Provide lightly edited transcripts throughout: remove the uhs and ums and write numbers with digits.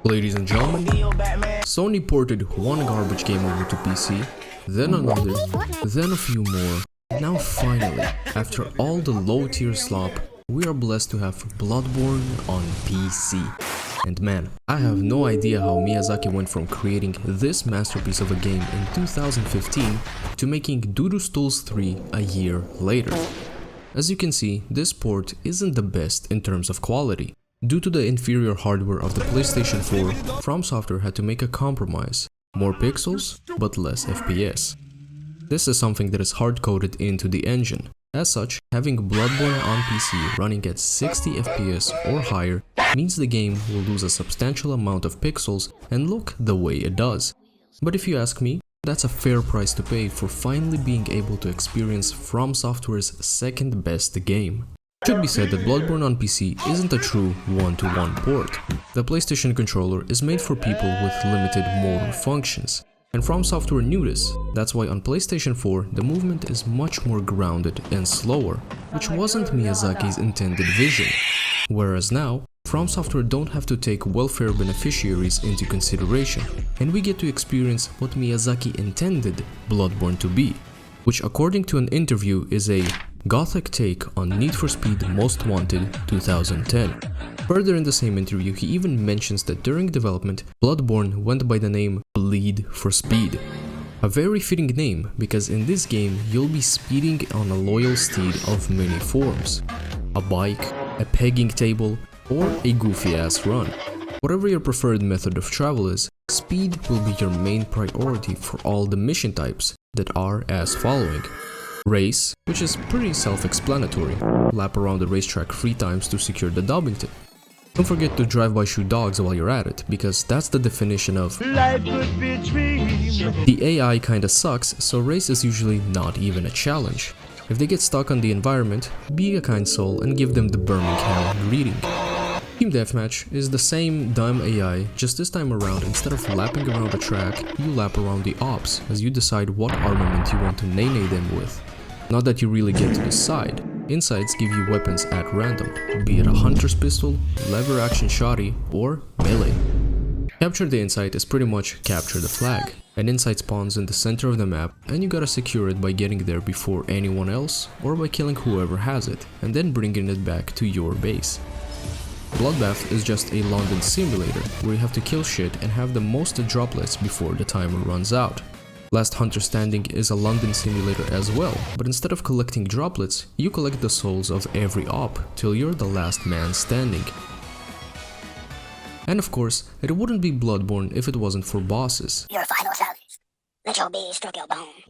Ladies and gentlemen, Sony ported one garbage game over to PC, then another, then a few more. Now finally, after all the low-tier slop, we are blessed to have Bloodborne on PC. And man, I have no idea how Miyazaki went from creating this masterpiece of a game in 2015 to making Duru's Tools 3 a year later. As you can see, this port isn't the best in terms of quality. Due to the inferior hardware of the PlayStation 4, From Software had to make a compromise. More pixels, but less FPS. This is something that is hard-coded into the engine. As such, having Bloodborne on PC running at 60 FPS or higher means the game will lose a substantial amount of pixels and look the way it does. But if you ask me, that's a fair price to pay for finally being able to experience From Software's second best game. It should be said that Bloodborne on PC isn't a true one-to-one port. The PlayStation controller is made for people with limited motor functions. And From Software knew this. That's why on PlayStation 4 the movement is much more grounded and slower, which wasn't Miyazaki's intended vision. Whereas now, From Software don't have to take welfare beneficiaries into consideration, and we get to experience what Miyazaki intended Bloodborne to be, which according to an interview is a gothic take on Need for Speed Most Wanted 2010. Further in the same interview, he even mentions that during development, Bloodborne went by the name Bleed for Speed. A very fitting name, because in this game you'll be speeding on a loyal steed of many forms. A bike, a pegging table, or a goofy-ass run. Whatever your preferred method of travel is, speed will be your main priority for all the mission types that are as following. Race, which is pretty self-explanatory. Lap around the racetrack 3 times to secure the Dobbington. Don't forget to drive by shoot dogs while you're at it, because that's the definition of life could be a dream. The AI kinda sucks, so race is usually not even a challenge. If they get stuck on the environment, be a kind soul and give them the Birmingham greeting. Team Deathmatch is the same dumb AI, just this time around instead of lapping around the track, you lap around the ops as you decide what armament you want to nay-nay them with. Not that you really get to decide. Insights give you weapons at random, be it a hunter's pistol, lever action shotty, or melee. Capture the insight is pretty much capture the flag. An insight spawns in the center of the map and you gotta secure it by getting there before anyone else or by killing whoever has it and then bringing it back to your base. Bloodbath is just a London simulator where you have to kill shit and have the most droplets before the timer runs out. Last Hunter Standing is a London simulator as well, but instead of collecting droplets, you collect the souls of every op till you're the last man standing. And of course, it wouldn't be Bloodborne if it wasn't for bosses. Your final service. Let your bee stroke your bone.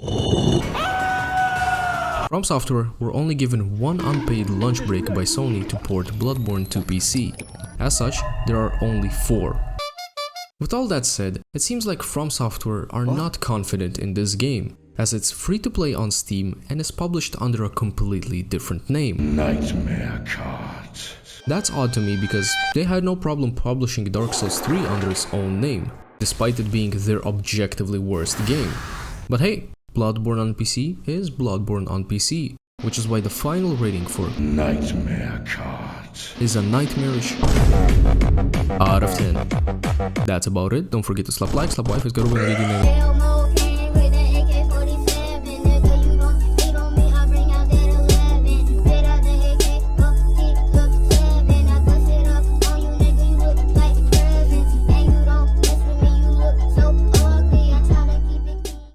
From Software were only given one unpaid lunch break by Sony to port Bloodborne to PC. As such, there are only 4. With all that said, it seems like From Software are not confident in this game, as it's free to play on Steam and is published under a completely different name. Nightmare Cards. That's odd to me because they had no problem publishing Dark Souls 3 under its own name, despite it being their objectively worst game. But hey, Bloodborne on PC is Bloodborne on PC, which is why the final rating for Nightmare Cards is a nightmarish out of 10. That's about it. Don't forget to slap like, slap wife, it's got a win.